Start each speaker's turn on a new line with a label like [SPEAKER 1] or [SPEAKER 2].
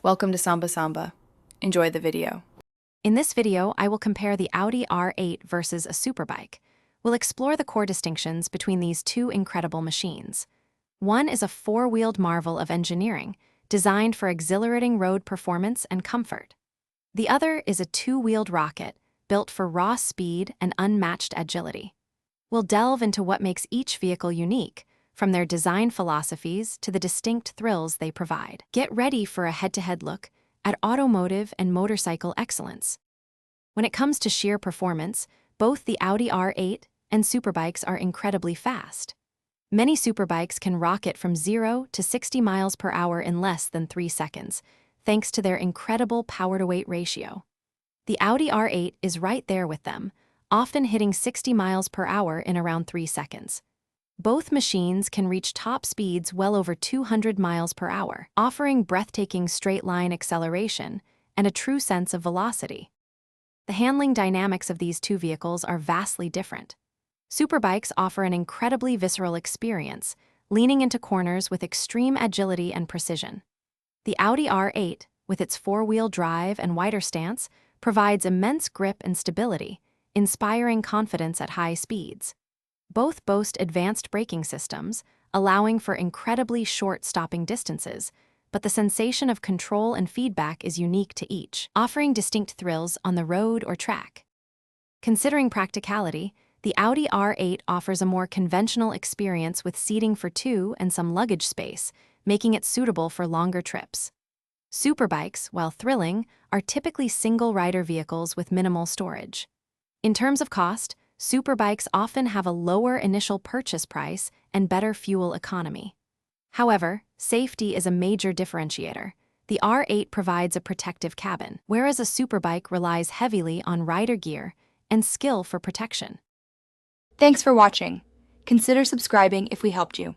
[SPEAKER 1] Welcome to Samba Samba. Enjoy the video.
[SPEAKER 2] In this video, I will compare the Audi R8 versus a Superbike. We'll explore the core distinctions between these two incredible machines. One is a four-wheeled marvel of engineering, designed for exhilarating road performance and comfort. The other is a two-wheeled rocket, built for raw speed and unmatched agility. We'll delve into what makes each vehicle unique, from their design philosophies to the distinct thrills they provide. Get ready for a head-to-head look at automotive and motorcycle excellence. When it comes to sheer performance, both the Audi R8 and Superbikes are incredibly fast. Many Superbikes can rocket from 0 to 60 miles per hour in less than 3 seconds, thanks to their incredible power-to-weight ratio. The Audi R8 is right there with them, often hitting 60 miles per hour in around 3 seconds. Both machines can reach top speeds well over 200 miles per hour, offering breathtaking straight-line acceleration and a true sense of velocity. The handling dynamics of these two vehicles are vastly different. Superbikes offer an incredibly visceral experience, leaning into corners with extreme agility and precision. The Audi R8, with its four-wheel drive and wider stance, provides immense grip and stability, inspiring confidence at high speeds. Both boast advanced braking systems, allowing for incredibly short stopping distances, but the sensation of control and feedback is unique to each, offering distinct thrills on the road or track. Considering practicality, the Audi R8 offers a more conventional experience with seating for two and some luggage space, making it suitable for longer trips. Superbikes, while thrilling, are typically single-rider vehicles with minimal storage. In terms of cost, Superbikes often have a lower initial purchase price and better fuel economy. However, safety is a major differentiator. The R8 provides a protective cabin, whereas a Superbike relies heavily on rider gear and skill for protection.
[SPEAKER 1] Thanks for watching. Consider subscribing if we helped you.